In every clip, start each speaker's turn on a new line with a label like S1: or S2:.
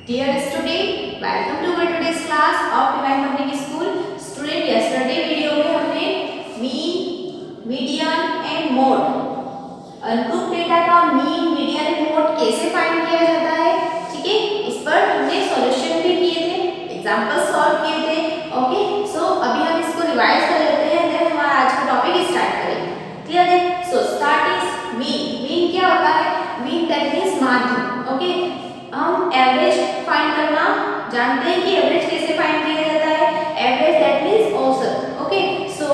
S1: Dear student, welcome to our today's class of Divine Public School. Student, yesterday video में हमने mean, median and mode ungroup data का mean, median and mode कैसे find किया जाता है, ठीक है, इस पर हमने सॉल्यूशन भी किए थे, एग्जांपल सॉल्व किए थे. ओके, सो अभी हम इसको रिवाइज कर लेते हैं, देन हमारा आज का टॉपिक स्टार्ट करेंगे. क्लियर है? So start is mean. Mean क्या होता है? मीन दैट मींस माध्य. ओके, हम एवरेज फाइंड करना जानते हैं कि एवरेज कैसे फाइंड किया जाता है. एवरेज दैट मींस औसत. ओके, सो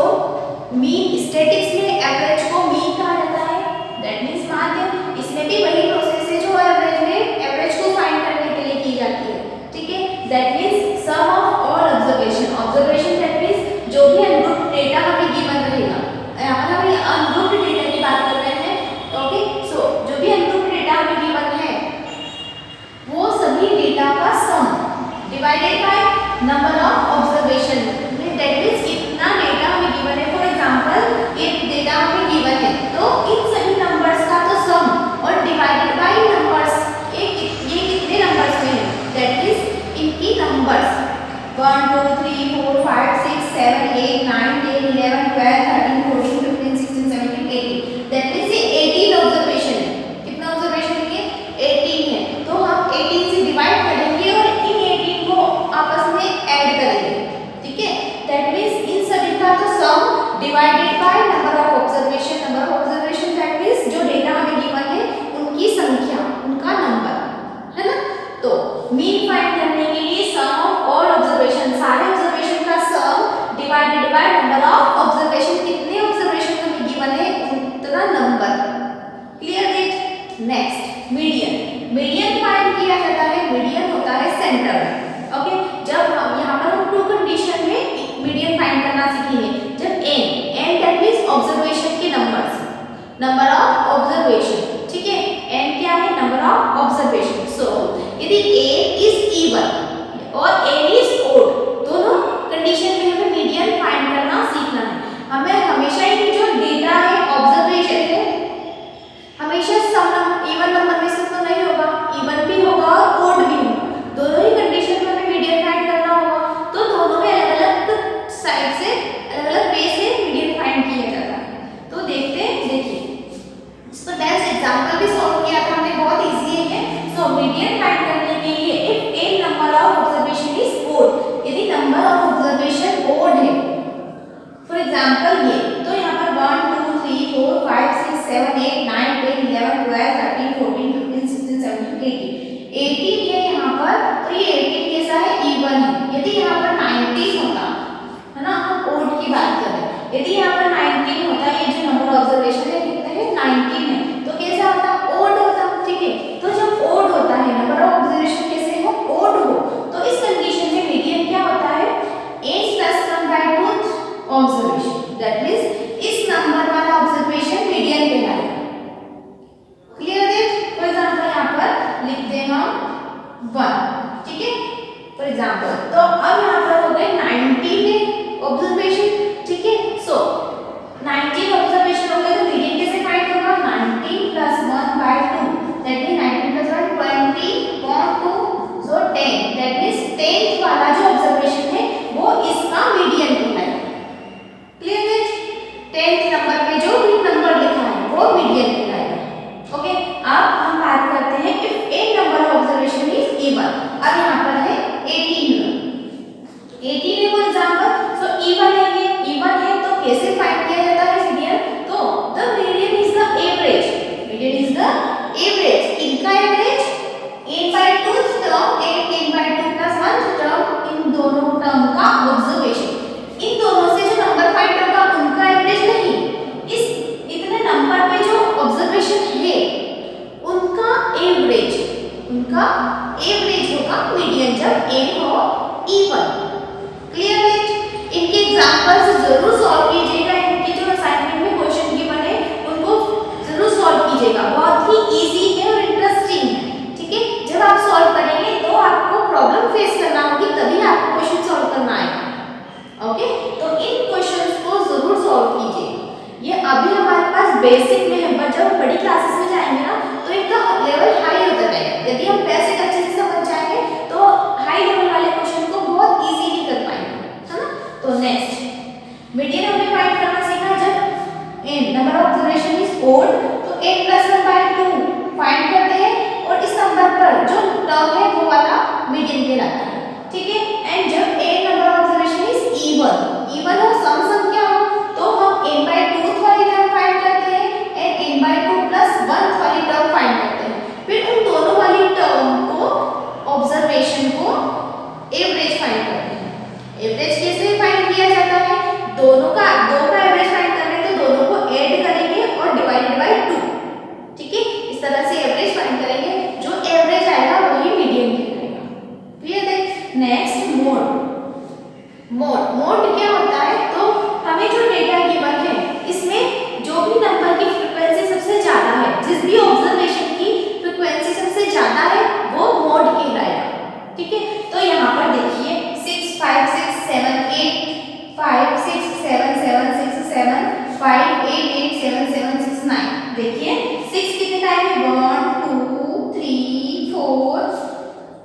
S1: मीन स्टैटिस्टिक्स में एवरेज को मीन कहा जाता है, दैट मींस माध्य. इसमें भी वही प्रोसेस है जो एवरेज में एवरेज को फाइंड करने के लिए की जाती है. ठीक है, that means sum of all observation. Observation that means जो भी अनग्रुप्ड डेटा हमें गिवन रहेगा. यहाँ पर हम अनग्रुप्ड डेटा की बात कर रहे हैं. ओके, सो जो भी अनग्रुप्ड डेटा हमें गिवन है वो सभी डेटा का सम divided by number of observation. That means कितना डेटा हमें गिवन है. फॉर एग्जांपल एक डेटा हमें गिवन है तो इन सभी नंबर्स का तो सम और डिवाइडेड बाय नंबर्स. ये कितने नंबर्स में है, दैट मींस इनकी नंबर्स 1 2 3 4 5 6 7 8 9 10 11 12 13 14 15 16 17 18. दैट मींस ये 18 ऑब्जर्वेशन है. कितना ऑब्जर्वेशन है? 18 है. तो हम 18 से डिवाइड करेंगे और इन 18 को आपस में ऐड करेंगे. ठीक है, दैट मींस इन सभी का तो सम divided by number of observation. Number of observation that means जो डेटा हमें गिवन है उनकी संख्या, उनका नंबर, है ना. तो मीन फाइंड करने के लिए सम ऑफ ऑल ऑब्जर्वेशन, सारे ऑब्जर्वेशन का सम divided by number of observation. कितने ऑब्जर्वेशन हमें गिवन है उतना number. Clear it? Next median. Median find किया जाता है. मीडियन होता है सेंटर. ओके, जब हम यहाँ पर हम टू कंडीशन में मीडियन फाइंड करना सीखेंगे. जब एन दैट मींस ऑब्जर्वेशन के नंबर्स, नंबर ऑफ ऑब्जर्वेशन. ठीक है, एन क्या है? Number of observation. सो यदि एन इज इवन और एन इज ओड, दोनों कंडीशन में हमें मीडियन फाइंड करना सीखना है. हमें हमेशा ही जो डेटा है ऑब्जर्वेशन है हमेशा सम इवन नंबर में से तो नहीं होगा, इवन भी होगा और ओड भी होगा. दोनों ही कंडीशन में हमें मीडियन फाइंड करना होगा. तो दोनों में अलग-अलग साइड से, अलग-अलग वे से मीडियन फाइंड किया जाता है. तो देखते हैं, देखिए इसको टेस्ट एग्जांपल भी सॉल्व किया था हमने, बहुत इजी है. सो मीडियन फाइंड करने के लिए if a number of observation is odd, यदि नंबर ऑफ ऑब्जर्वेशन ओड है, फॉर एग्जांपल ये, तो यहाँ पर 1 2 3 4 5 6 7 8 9 10 11 12 13 14 15 16 17 18 है यहाँ पर. तो ये 18 कैसा है? इवन है. यदि यहाँ पर 19 होता, है ना, हम ओड की बात कर रहे हैं, यदि यहाँ पर 19 होता, ये जो नंबर ऑब्जर्वेशन है कितने है? 19 है. तो कैसा होता? ओड होता. ठीक है, तो जब ओड होता है, नंबर ऑफ ऑब्जर्वेशन कैसे हो? ओड हो, तो इस कंडीशन में मीडियन क्या होता है? एज plus 1 by 2 observation. That means इस नंबर वाला ऑब्जर्वेशन मीडियन कहलाएगा. क्लियर है? फॉर एग्जांपल यहाँ पर लिखते हैं हम 1. ठीक है, फॉर एग्जांपल, तो अब यहाँ पर हो गए 19 ऑब्जर्वेशन. ठीक है, सो 19 ऑब्जर्वेशन हो गए तो मीडियन कैसे फाइंड होगा? 19 plus 1 by 2, that means 19 plus 1 20 upon 2, so 10. That means 10th वाला जो ऑब्जर्वेशन है वो इसका मीडियन कहलाएगा. क्लियर है? 10th नंबर पे जो भी नंबर लिखा है वो मीडियन कहलाएगा. ओके, अब हम बात करते हैं if a number of observation is even. अब यहाँ पर है 18 है फॉर एग्जांपल. सो इवन है, ये इवन है तो कैसे फाइंड किया जाता है मीडियन? तो the median is the average. Median is the average. इनका average n by 2 term, n by 2 plus 1 term, इन दोनों टर्म का ऑब्जर्वेशन. इन दोनों से जो नंबर फाइंड होगा उनका एवरेज नहीं, इस इतने नंबर पे जो ऑब्जर्वेशन है उनका एवरेज, उनका एवरेज होगा मीडियन जब n हो इवन. क्लियर है? इनके एग्जांपल्स जरूर सॉल्व कीजिएगा. इनके जो असाइनमेंट में क्वेश्चन गिवन है उनको जरूर सॉल्व कीजिएगा. बहुत ही इजी है और इंटरेस्टिंग है. ठीक है, जब आप सॉल्व करेंगे तो आपको प्रॉब्लम फेस करना होगी, तभी आपको क्वेश्चन सॉल्व करना आएगा. ओके, तो इन क्वेश्चंस को जरूर सॉल्व कीजिए. ये अभी हमारे पास बेसिक में है, पर जब बड़ी क्लासेस में जाएंगे ना तो इनका लेवल हाई होता जाएगा. यदि हम बेसिक अच्छे से समझ जाएंगे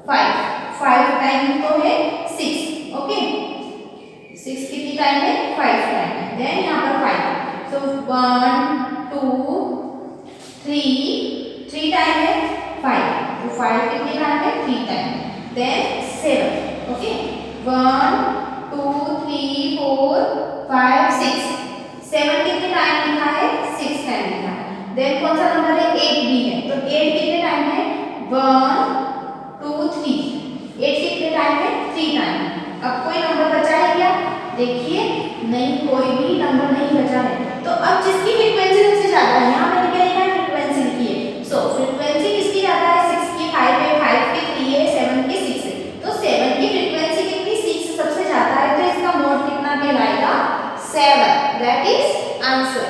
S1: 5 टाइम तो है 6, ओके 6 कितनी टाइम है 5 टाइम है। देन यहाँ पर 5, सो 1 2 3 टाइम है 5, तो 5 कितनी टाइम है 3 टाइम। देन 7, ओके 1 2 3 4 5 6, 7 कितने टाइम लिखा है 6 टाइम लिखा है। देन कौन सा नंबर है 8 भी है, तो 8 कितने टाइम है 1 2 3, 8 कितने टाइम है 3 टाइम। अब कोई नंबर बचा है क्या, देखिए नहीं कोई भी नंबर नहीं बचा है। तो अब जिसकी फ्रीक्वेंसी सबसे ज्यादा है, यहाँ मैंने क्या लिखा है फ्रीक्वेंसी लिखी है। सो फ्रीक्वेंसी किसकी ज्यादा है 6 की 5 है, 5 की 3 है, 7 की 6 है। तो 7 की फ्रीक्वेंसी कितनी 6 सबसे ज्यादा है, तो इसका मोड कितना कहलाएगा 7, दैट इज आंसर।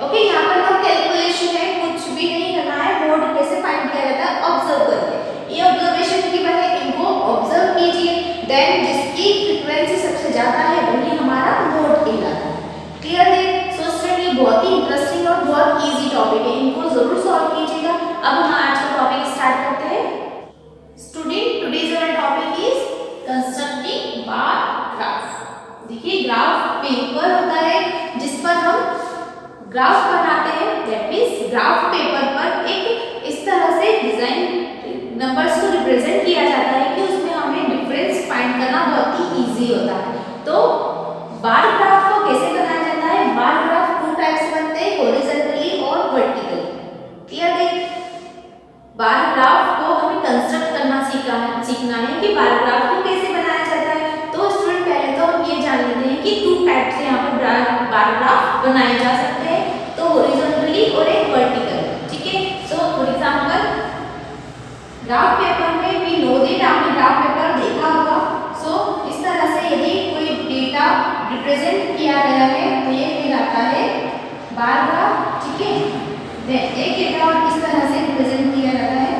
S1: ओके यहाँ पर हम कैलकुलेशन है, कुछ भी नहीं करना है, मोड कैसे फाइंड किया जाता है ऑब्जर्व करिए। ये ऑब्जर्वेशन की बात है, इनको ऑब्जर्व कीजिए, देन जिसकी फ्रीक्वेंसी सबसे ज्यादा है वही हमारा मोड कहलाता है। क्लियर है। सो स्टूडेंट ये बहुत ही इंटरेस्टिंग और बहुत इजी टॉपिक है, इनको जरूर सॉल्व कीजिएगा। अब हम आज का टॉपिक स्टार्ट करते हैं। Student today's our topic is constructing bar graph. देखिए ग्राफ पेपर होता है जिस पर हम ग्राफ बनाते हैं, दैट मींस ग्राफ पेपर पर एक इस तरह से डिजाइन नंबर्स को रिप्रेजेंट किया जाता है कि उसमें हमें डिफरेंस फाइंड करना बहुत ही इजी होता है। तो बार ग्राफ को कैसे बनाया जाता है, बार ग्राफ 2 टाइप से बनते हैं, हॉरिजॉन्टली और वर्टिकली। क्लियर है। बार ग्राफ को हमें कंस्ट्रक्ट करना सीखना है कि बार ग्राफ को कैसे बनाया जाता है। तो स्टूडेंट पहले तो हम ये जान लेते हैं कि 2 टाइप से यहाँ पर बार ग्राफ बनाए जा सकते हैं, तो हॉरिजॉन्टली और एक वर्टिकल। ठीक है। So for example graph paper में वी नो दैट, आपने ग्राफ पेपर देखा होगा। सो इस तरह से यदि कोई डेटा रिप्रेजेंट किया गया है तो ये कहलाता है बार ग्राफ। ठीक है। देन एक डेटा इस तरह से रिप्रेजेंट किया जाता है,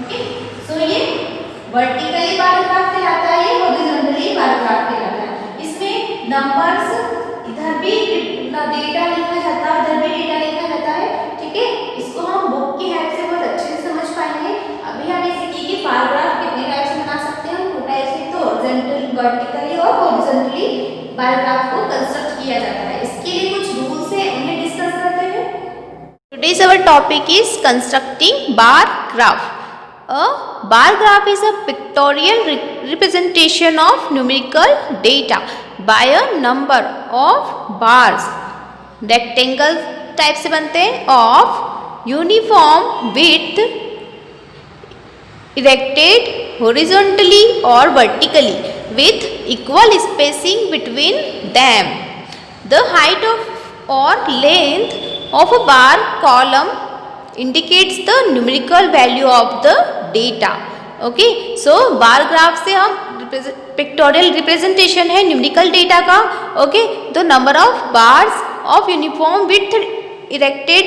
S1: ओके। सो ये वर्टिकली बार ग्राफ कहलाता है, ये हॉरिजॉन्टली बार ग्राफ कहलाता है। इसमें नंबर्स इधर भी डेटा लिखा जाता है, उधर भी डेटा लिखा जाता है। ठीक है। इसको हम बुक की हेल्प से बहुत अच्छे से समझ पाएंगे। अभी हम इसे की बार ग्राफ कितने टाइप से बना सकते हैं, हम 2 टाइप से, तो हॉरिजॉन्टली वर्टिकली और हॉरिजॉन्टली बार ग्राफ को कंस्ट्रक्ट किया जाता है। इसके लिए कुछ रूल्स है, उन्हें डिस्कस करते हैं। Today's our topic is constructing bar graph. A bar graph is a pictorial representation of numerical data by a number of bars. Rectangle type से बनते हैं, of uniform width erected horizontally or vertically with equal spacing between them. The height of or length of a bar column indicates the numerical value of the data. Okay, so bar graph से हम pictorial representation है numerical data का। Okay, तो number of bars of uniform width erected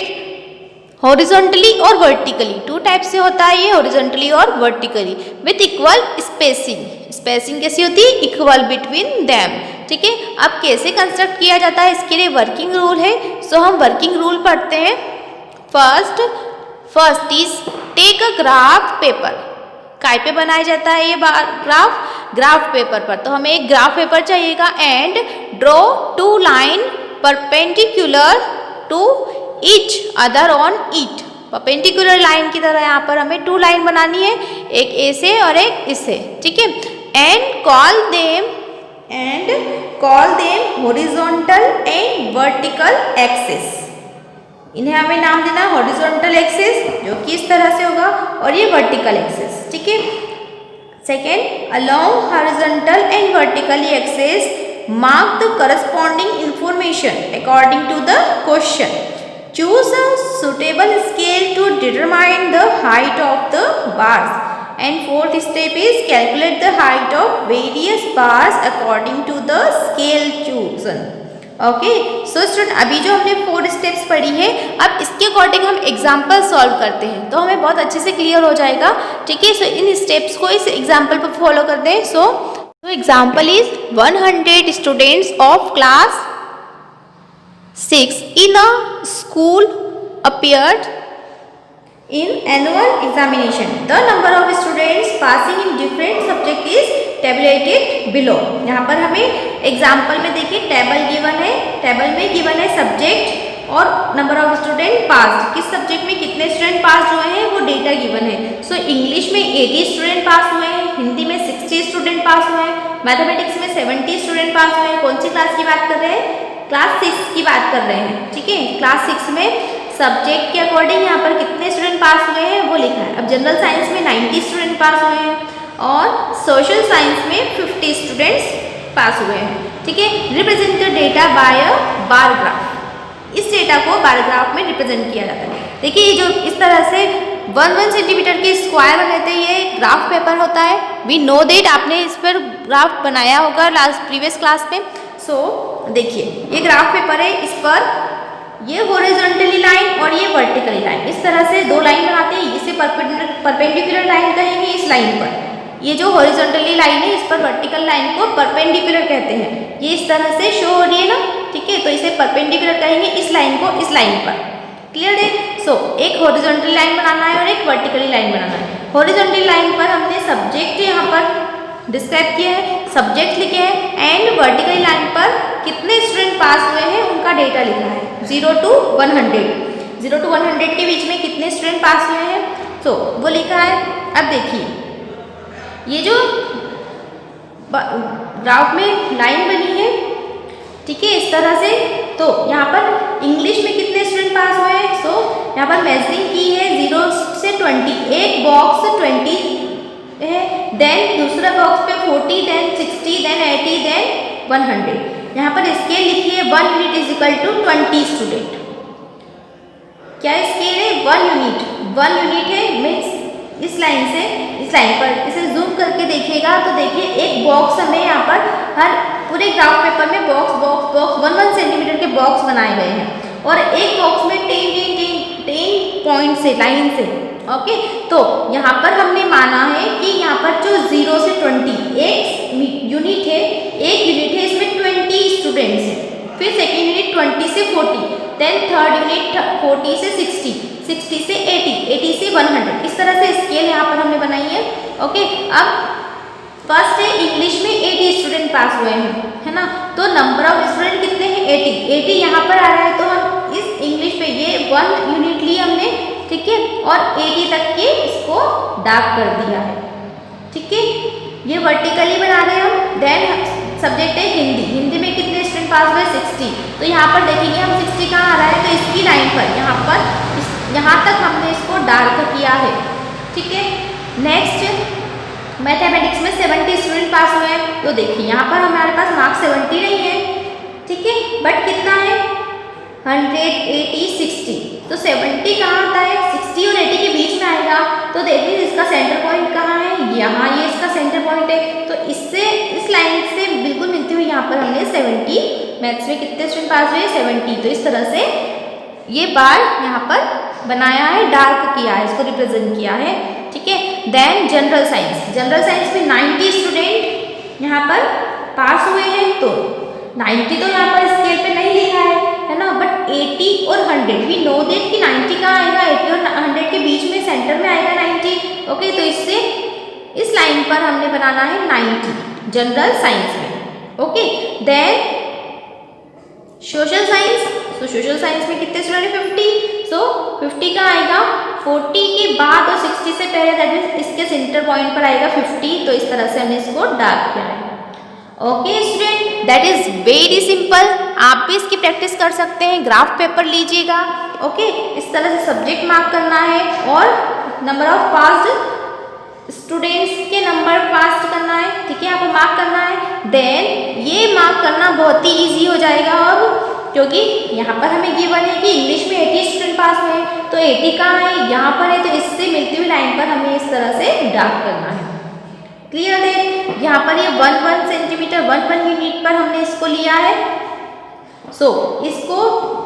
S1: horizontally और vertically, 2 type से होता है ये, हॉरिजॉन्टली और vertically, with equal spacing. Spacing कैसी होती है, इक्वल बिटवीन देम। ठीक है। अब कैसे कंस्ट्रक्ट किया जाता है, इसके लिए वर्किंग रूल है। सो हम वर्किंग रूल पढ़ते हैं। First is take a graph paper. काय पे बनाया जाता है ये ग्राफ पेपर पर, तो हमें एक ग्राफ पेपर चाहिएगा। And draw 2 line perpendicular to each other on it. Perpendicular line की तरह यहाँ पर हमें 2 लाइन बनानी है, एक ऐसे और एक इससे। ठीक है। And call them horizontal and vertical axis. इन्हें हमें नाम देना हॉरिजॉन्टल एक्सिस, जो कि इस तरह से होगा, और ये वर्टिकल एक्सिस। ठीक है। Second, along horizontal and vertical axis mark the corresponding information according to the question. Choose a suitable scale to determine the height of the bars. And fourth step is calculate the height of various bars according to the scale chosen. Okay, so student अभी जो हमने 4 steps पढ़ी है, अब इसके according हम example solve करते हैं तो हमें बहुत अच्छे से क्लियर हो जाएगा। ठीक है। सो इन स्टेप्स को इस एग्जाम्पल पर फॉलो करते हैं। So example is 100 students of class 6 in a school appeared in annual examination. The number of students passing in different subject is tabulated below. यहाँ पर हमें एग्जाम्पल में देखिए टेबल गिवन है, टेबल में गिवन है सब्जेक्ट और नंबर ऑफ स्टूडेंट पास, किस सब्जेक्ट में कितने स्टूडेंट पास हुए हैं वो डेटा गिवन है. सो इंग्लिश में 80 स्टूडेंट पास हुए हैं, हिंदी में 60 स्टूडेंट पास हुए हैं, मैथमेटिक्स में 70 स्टूडेंट पास हुए हैं. कौन सी क्लास की बात कर रहे हैं? क्लास 6 की बात कर रहे हैं. ठीक है, क्लास 6 में सब्जेक्ट के अकॉर्डिंग यहाँ पर कितने स्टूडेंट पास हुए हैं वो लिखा है. अब जनरल साइंस में 90 स्टूडेंट पास हुए हैं और सोशल साइंस में 50 स्टूडेंट्स पास हुए हैं. ठीक है, represent the data bye a bar graph. इस डेटा को बार ग्राफ में रिप्रेजेंट किया जाता है. देखिए ये जो इस तरह से 1 सेंटीमीटर के स्क्वायर बने थे, ये ग्राफ पेपर होता है. वी नो दैट, आपने इस पर ग्राफ बनाया होगा लास्ट प्रीवियस क्लास में. सो देखिए ये ग्राफ पेपर है, इस पर ये हॉरिजॉन्टली लाइन और ये वर्टिकली लाइन, इस तरह से दो लाइन बनाते हैं. इसे परपेंडिकुलर लाइन कहेंगे इस लाइन पर. ये जो हॉरिजॉन्टली लाइन है इस पर वर्टिकल लाइन को परपेंडिकुलर कहते हैं. ये इस तरह से शो हो रही है ना, ठीक है, तो इसे परपेंडिकुलर कहेंगे इस लाइन को इस लाइन पर. क्लियर है? सो एक हॉरिजॉन्टल लाइन बनाना है और एक वर्टिकली लाइन बनाना है. हॉरिजॉन्टल लाइन पर हमने सब्जेक्ट यहाँ पर डिस्क्राइब किया है, सब्जेक्ट लिखे हैं, एंड वर्टिकली लाइन पर कितने स्टूडेंट पास हुए हैं उनका डेटा लिखा है 0 to 100. 0 to 100 के बीच में कितने स्टूडेंट पास हुए हैं तो वो लिखा है. अब देखिए ये जो ग्राफ में लाइन बनी है, ठीक है, इस तरह से, तो यहाँ पर इंग्लिश में कितने स्टूडेंट पास हुए हैं. सो यहाँ पर मेजरिंग की है 0 से 20, एक बॉक्स 20 है, देन दूसरा बॉक्स पे 40, देन 60, देन 80, देन 100. यहाँ पर स्केल लिखी है 1 unit is equal to 20 student. क्या स्केल है? 1 यूनिट. 1 यूनिट है मीन्स इस लाइन से इस लाइन पर, इसे जूम करके देखिएगा तो देखिए एक बॉक्स हमें यहाँ पर हर पूरे ग्राफ पेपर में बॉक्स बॉक्स बॉक्स 1 सेंटीमीटर के बॉक्स बनाए गए हैं और एक बॉक्स में 10 पॉइंट से लाइन से. ओके, तो यहाँ पर हमने माना है कि यहाँ पर जो 0 से 20 एक यूनिट है, एक यूनिट है इसमें 20 स्टूडेंट्स हैं. फिर सेकेंड यूनिट 20 से 40, देन थर्ड यूनिट 40 से 60, 60 से 80, 80 से 100. इस तरह से स्केल यहाँ पर हमने बनाई है. ओके, अब फर्स्ट है इंग्लिश में 80 स्टूडेंट पास हुए हैं, है ना, तो नंबर ऑफ स्टूडेंट कितने हैं? 80. 80 यहाँ पर आ रहा है तो हम इस इंग्लिश पे ये 1 यूनिट ली हमने, ठीक है, और 80 तक के इसको डार्क कर दिया है. ठीक है, ये वर्टिकली बना रहे हैं हम. देन सब्जेक्ट है हिंदी. हिंदी में कितने स्टूडेंट पास हुए? 60. तो यहाँ पर देखेंगे हम 60 कहाँ आ रहा है, तो इसकी लाइन पर यहाँ तक हमने इसको डार्क किया है. ठीक है, नेक्स्ट मैथमेटिक्स में 70 स्टूडेंट पास हुए हैं, तो देखिए यहाँ पर हमारे पास मार्क्स 70 नहीं है, ठीक है, बट कितना है 100, 80, 60. तो 70 कहाँ आता है? 60 और 80 के बीच में आएगा. तो देखिए इसका सेंटर पॉइंट कहाँ है? यहाँ, ये इसका सेंटर पॉइंट है. तो इससे इस लाइन से बिल्कुल मिलती हुई यहाँ पर हमने 70, मैथ्स में कितने स्टूडेंट पास हुए? 70. तो इस तरह से ये बार यहाँ पर बनाया है, डार्क किया है, इसको रिप्रेजेंट किया है. ठीक है, then general science. General science में 90 स्टूडेंट यहाँ पर पास हुए हैं. तो 90 तो यहाँ पर स्केल पे नहीं लिखा है ना, बट 80 और 100 वी नो दैट कि 90 कहाँ आएगा? 80 और 100 के बीच में सेंटर में आएगा 90. ओके, तो इससे इस लाइन पर हमने बनाना है 90 जनरल साइंस में. Okay, then social science. तो सोशल साइंस में कितने स्टूडेंट? 50. सो 50 का आएगा 40 के बाद और 60 से पहले, दैट मीन्स इसके सेंटर पॉइंट पर आएगा 50. तो इस तरह से हमने इसको डार्क किया है. Okay student, that is very simple. आप भी इसकी प्रैक्टिस कर सकते हैं. ग्राफ पेपर लीजिएगा. ओके, इस तरह से सब्जेक्ट मार्क करना है और नंबर ऑफ पास्ड स्टूडेंट्स के नंबर पास करना है. ठीक है, आपको मार्क करना है. देन ये मार्क करना बहुत ही ईजी हो जाएगा अब, क्योंकि यहाँ पर हमें गिवन है कि इंग्लिश में 80 स्टूडेंट पास हुए हैं. तो 80 कहाँ है? यहाँ पर है. तो इससे मिलती हुई लाइन पर हमें इस तरह से डार्क करना है. क्लियर है? यहाँ पर ये 1 सेंटीमीटर 1 यूनिट पर हमने इसको लिया है. सो इसको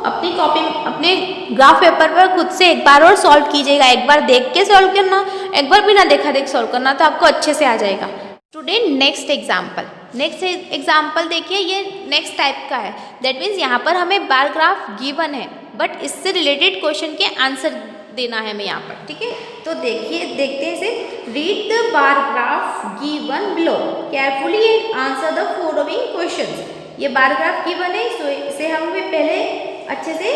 S1: अपनी कॉपी अपने ग्राफ पेपर पर खुद से एक बार और सॉल्व कीजिएगा. एक बार देख के सॉल्व करना, एक बार बिना देखा देख सॉल्व करना, तो आपको अच्छे से आ जाएगा. स्टूडेंट नेक्स्ट एग्जाम्पल देखिए, ये नेक्स्ट टाइप का है. दैट मीन्स यहाँ पर हमें बार ग्राफ गिवन है, बट इससे रिलेटेड क्वेश्चन के आंसर देना है हमें यहाँ पर, ठीक है। तो देखिए, देखते हैं इसे। Read the bar graph given below carefully and answer the following questions. ये बार ग्राफ गिवन है, सो इसे हम भी पहले अच्छे से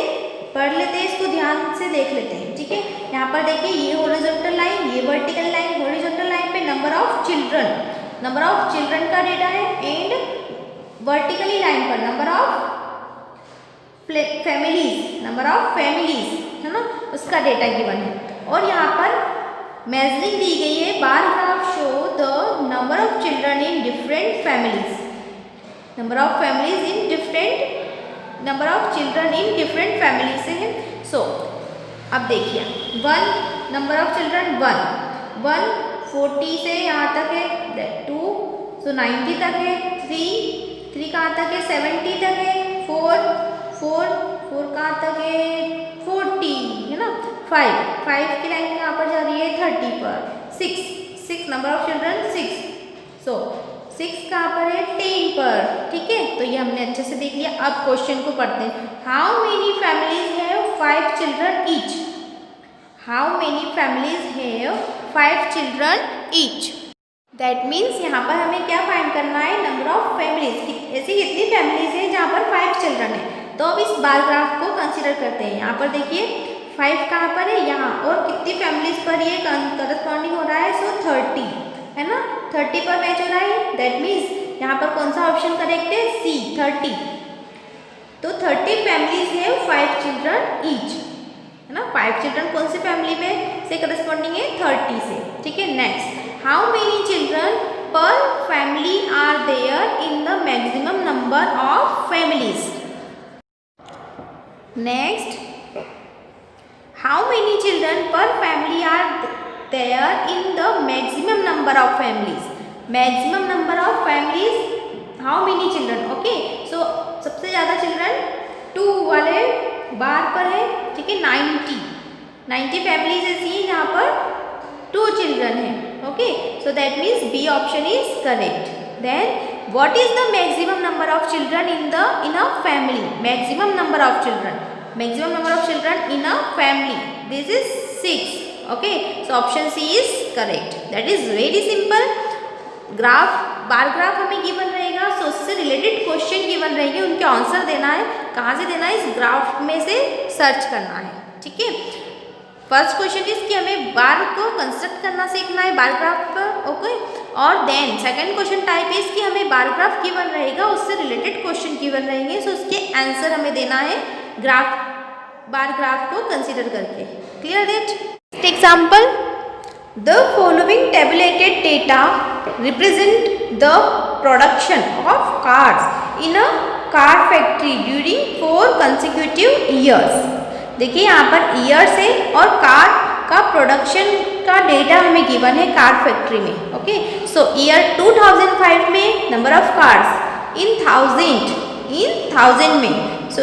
S1: पढ़ लेते हैं, इसको ध्यान से देख लेते हैं, ठीक है। यहाँ पर देखिए, ये हॉरिजॉन्टल लाइन, ये वर्टिकल लाइन। हॉरिजॉन्टल लाइन पे नंबर ऑफ चिल्ड्रन का डेटा है, एंड वर्टिकली लाइन पर नंबर ऑफ फैमिलीज है ना, उसका डेटा गिवन है। और यहाँ पर मेजरिंग दी गई है। Bar graph show the number of children in different families, number of children in different family से है। सो अब देखिए, 1 नंबर ऑफ चिल्ड्रन 1 40 से यहाँ तक है, 2 सो 90 तक है, 3 कहाँ तक है, 70 तक है, 4 कहाँ तक है, 40 है ना, 5 की लाइन कहाँ पर जा रही है, 30 पर, 6 नंबर ऑफ चिल्ड्रन 6, सो 6 कहाँ पर है, 10 पर, ठीक है। तो ये हमने अच्छे से देख लिया। अब क्वेश्चन को पढ़ते हैं। How many families have 5 children each? How many families have 5 children each? That means यहाँ पर हमें क्या फाइंड करना है, नंबर ऑफ फैमिलीज। ऐसी कितनी फैमिलीज हैं जहाँ पर 5 चिल्ड्रन है। तो अब इस बार ग्राफ को कंसीडर करते हैं। यहाँ पर देखिए, 5 कहाँ पर है, यहाँ, और कितनी फैमिलीज पर ये करस्पॉन्डिंग हो रहा है, सो 30 है ना, 30 पर मैच हो रहा है। दैट मीन्स यहाँ पर कौन सा ऑप्शन करेक्ट है, सी 30। तो 30 फैमिलीज है 5 चिल्ड्रन ईच, है ना। 5 चिल्ड्रन कौन सी फैमिली में से करस्पॉन्डिंग है, 30 से, ठीक है। Next, how many children per family are there in the maximum number of families? Next, how many children per family are there in the maximum number of families? Maximum number of families, how many children, okay. So सबसे ज़्यादा children 2 वाले बार पर है, ठीक है। 90 families ऐसी हैं जहाँ पर 2 चिल्ड्रन है, okay. So that means B option is correct. Then what is the maximum number of children in a family? Maximum number of children in a family, this is 6, okay. So option C is correct. That is very simple. Bar graph हमें given रहेगा, so उससे related question given रहेंगे, उनके answer देना है। कहाँ से देना है, इस ग्राफ में से सर्च करना है, ठीक है। फर्स्ट क्वेश्चन इज कि हमें बार को कंस्ट्रक्ट करना सीखना है बार ग्राफ पर, ओके। और then second question type is कि हमें बार ग्राफ गिवन रहेगा, उससे रिलेटेड क्वेश्चन गिवन रहेंगे, सो उसके आंसर हमें देना है बार ग्राफ को कंसीडर करके। Clear that? Example, the following tabulated data represent the production of cars in a car factory during 4 consecutive years. देखिए, यहाँ पर ईयर्स है और कार का प्रोडक्शन का डेटा हमें गिवन है कार फैक्ट्री में, ओके। सो ईयर 2005 में number of cars in thousand में, सो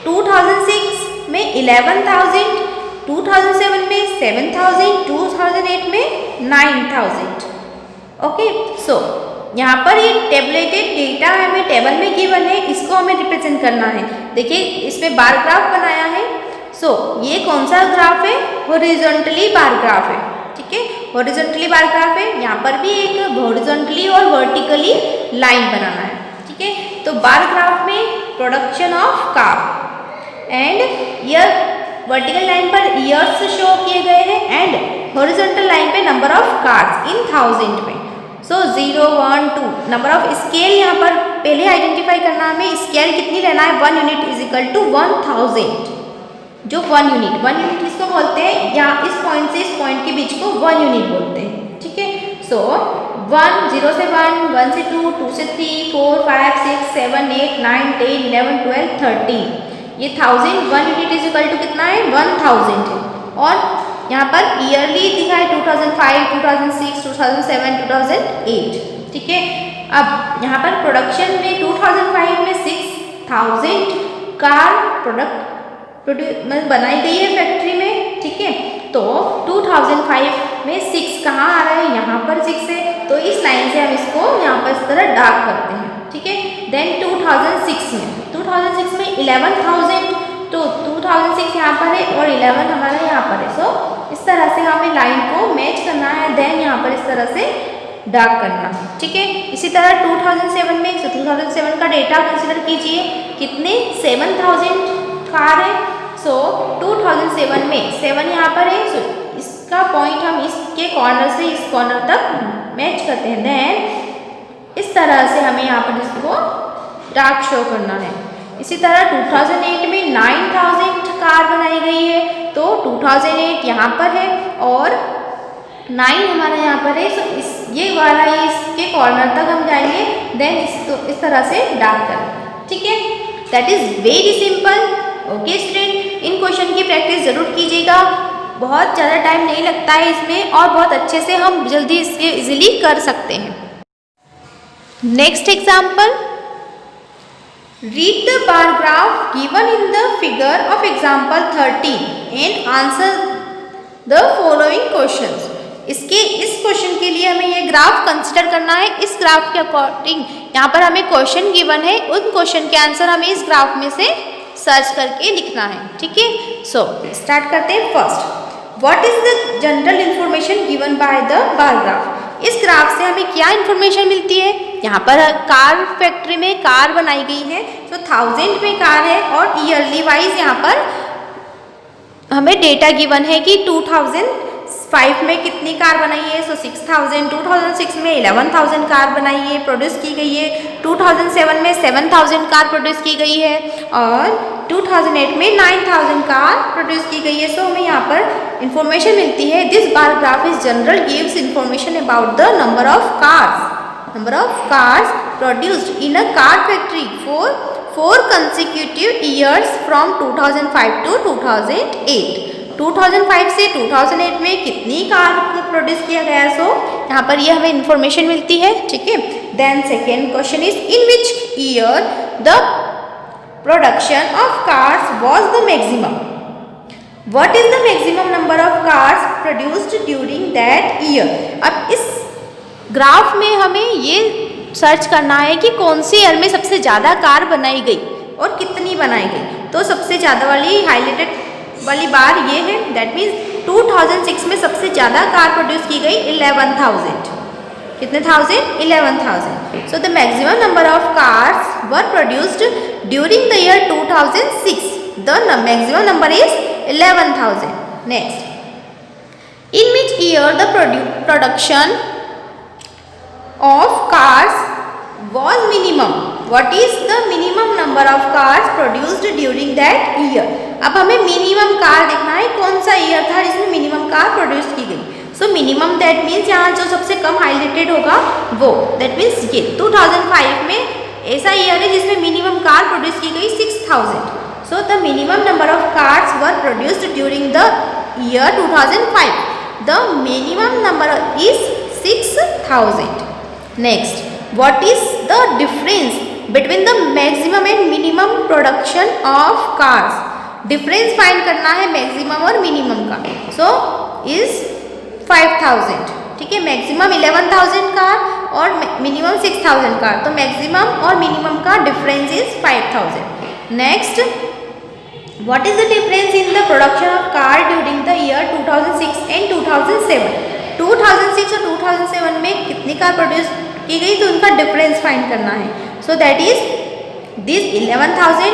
S1: 2006 में 11,000, 2007 में 7,000, 2008 में 9,000, ओके। सो यहाँ पर ये टेबलेटेड डेटा हमें टेबल में गिवन है, इसको हमें रिप्रेजेंट करना है। देखिए, इसमें बार ग्राफ बनाया है, सो ये कौन सा ग्राफ है, हॉरिजॉन्टली बार ग्राफ है, ठीक है। हॉरिजॉन्टली बार ग्राफ है, यहाँ पर भी एक हॉरिजॉन्टली और वर्टिकली लाइन बनाना है, ठीक है। तो बार ग्राफ में production of car and year, vertical line पर ईयर्स शो किए गए हैं एंड हॉरिजॉन्टल लाइन पे नंबर ऑफ कार्स इन 1000 में। सो 0, 1, 2 नंबर ऑफ स्केल यहाँ पर पहले आइडेंटिफाई करना है हमें। स्केल कितनी लेना है, 1 यूनिट इज इक्वल टू 1000। जो 1 यूनिट किसको बोलते हैं, यहाँ इस पॉइंट से इस पॉइंट के बीच को 1 यूनिट बोलते हैं, ठीक है। सो 1, 0 से 1, 1 से 2, 2 से 3, 4, 5, 6, 7, 8, 9, 10, 11, 12, 13। ये 1000, 1 यूनिट इज इक्वल टू कितना है, 1000 है। और यहाँ पर ईयरली दिखा है 2005, 2006, 2007, 2008, ठीक है। अब यहाँ पर प्रोडक्शन में 2005 में 6000 कार बनाई गई है फैक्ट्री में, ठीक है। तो 2005 में 6 कहाँ आ रहा है, यहाँ पर 6 है, तो इस लाइन से हम इसको यहाँ पर इस तरह डार्क करते हैं, ठीक है। देन 2006 में 11,000 तो 2006 यहाँ पर है और 11 हमारा यहाँ पर है। सो इस तरह से हमें लाइन को मैच करना है, देन यहाँ पर इस तरह से डार्क करना, ठीक है। इसी तरह 2007 में 2007 का डेटा कंसिडर कीजिए, कितने 7000 कार है। सो 2007 में 7 यहाँ पर है, सो इसका पॉइंट हम इसके कॉर्नर से इस कॉर्नर तक मैच करते हैं, देन इस तरह से हमें यहाँ पर इसको डार्क शो करना है। इसी तरह 2008 में 9000 कार बनाई गई है, तो 2008 यहाँ पर है और 9 हमारा यहाँ पर है। सो ये वाला इसके कॉर्नर तक हम जाएंगे, देन इस तरह से डार्क करें, ठीक है। That is very simple. Okay student, in question की प्रैक्टिस जरूर कीजिएगा, बहुत ज़्यादा टाइम नहीं लगता है इसमें और बहुत अच्छे से हम जल्दी इसके इजीली कर सकते हैं। Next example, read the bar graph given in the figure of example 13 and answer the following questions. इस क्वेश्चन के लिए हमें ये ग्राफ कंसिडर करना है। इस ग्राफ के अकॉर्डिंग यहाँ पर हमें क्वेश्चन गिवन है, उन क्वेश्चन के आंसर हमें इस ग्राफ में से सर्च करके लिखना है, ठीक है। सो स्टार्ट करते हैं। First, what is the general information given by the bar graph. इस ग्राफ से हमें क्या इंफॉर्मेशन मिलती है। यहाँ पर कार फैक्ट्री में कार बनाई गई है, तो 1000 में कार है और ईयरली वाइज यहाँ पर हमें डेटा गिवन है कि 2005 में कितनी कार बनाई है। सो 6000, 2006 में 11000 कार बनाई है, प्रोड्यूस की गई है। 2007 में 7000 कार प्रोड्यूस की गई है और 2008 में 9000 कार प्रोड्यूस की गई है। सो हमें यहाँ पर इंफॉर्मेशन मिलती है। This bar graph is general gives information about the number of cars produced in a car factory for 4 consecutive years from 2005 to 2008। 2005 से 2008 में कितनी कार को प्रोड्यूस किया गया। सो यहाँ पर ये हमें इंफॉर्मेशन मिलती है, ठीक है। Then second question is in which year the production of cars was the maximum. What is the maximum number of cars produced during that year. अब इस ग्राफ में हमें ये सर्च करना है कि कौन से ईयर में सबसे ज़्यादा कार बनाई गई और कितनी बनाई गई। तो सबसे ज़्यादा वाली हाईलाइटेड वाली बार ये है, दैट मीन्स 2006 में सबसे ज़्यादा कार प्रोड्यूस की गई 11,000। कितने thousand? 11,000। So the maximum number of cars were produced during the year 2006, the maximum number is 11,000। Next, in which year the production of cars was minimum. What is the minimum number of cars produced during that year? अब हमें minimum car देखना है, कौन सा year था जिसमें minimum car produce की गई। सो मिनिमम दैट मीन्स यहाँ जो सबसे कम हाईलाइटेड होगा वो, दैट मीन्स ये 2005 में ऐसा ईयर है जिसमें मिनिमम कार प्रोड्यूस की गई 6000। So the minimum number of cars were produced during the year 2005, the minimum number is 6000। Next, what is the difference between the maximum and minimum production of cars? Difference find करना है maximum और minimum का। So is 5000, ठीक है। maximum 11,000 car और minimum 6000 car, तो maximum और minimum का difference is 5000। Next, what is the difference in the production of car during the year 2006 and 2007? 2006 और 2007 में कितनी कार प्रोड्यूस की गई, तो उनका डिफरेंस फाइंड करना है। सो दैट इज दिस 11,000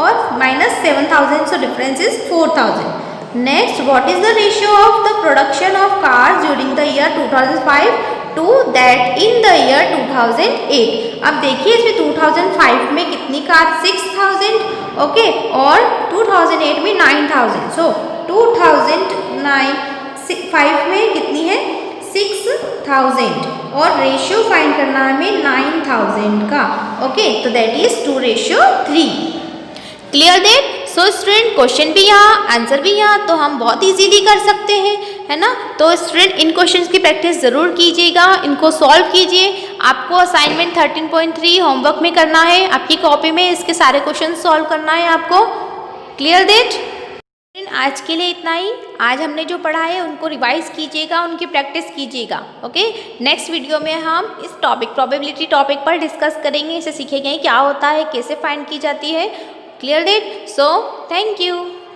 S1: और minus 7,000, so difference is 4,000। Next, what is the ratio of the production of cars during the year 2005 to that in the year 2008। अब देखिए इसमें 2005 में कितनी कार, 6,000, ओके, और 2008 में 9,000। सो 2005 में कितनी है, 6,000 और रेशियो फाइंड करना है हमें 9,000 का, ओके। तो that is 2:3। Clear that. So student, question भी यहाँ, आंसर भी यहाँ, तो हम बहुत इजीली कर सकते हैं, है ना। तो स्टूडेंट इन क्वेश्चंस की प्रैक्टिस ज़रूर कीजिएगा, इनको सॉल्व कीजिए। आपको असाइनमेंट 13.3 होमवर्क में करना है, आपकी कॉपी में इसके सारे क्वेश्चन सॉल्व करना है आपको। Clear that. आज के लिए इतना ही। आज हमने जो पढ़ा है उनको रिवाइज कीजिएगा, उनकी प्रैक्टिस कीजिएगा, ओके। नेक्स्ट वीडियो में हम इस टॉपिक, प्रोबेबिलिटी टॉपिक पर डिस्कस करेंगे। इसे सीखेंगे क्या होता है, कैसे फाइंड की जाती है, Clear that? So, thank you.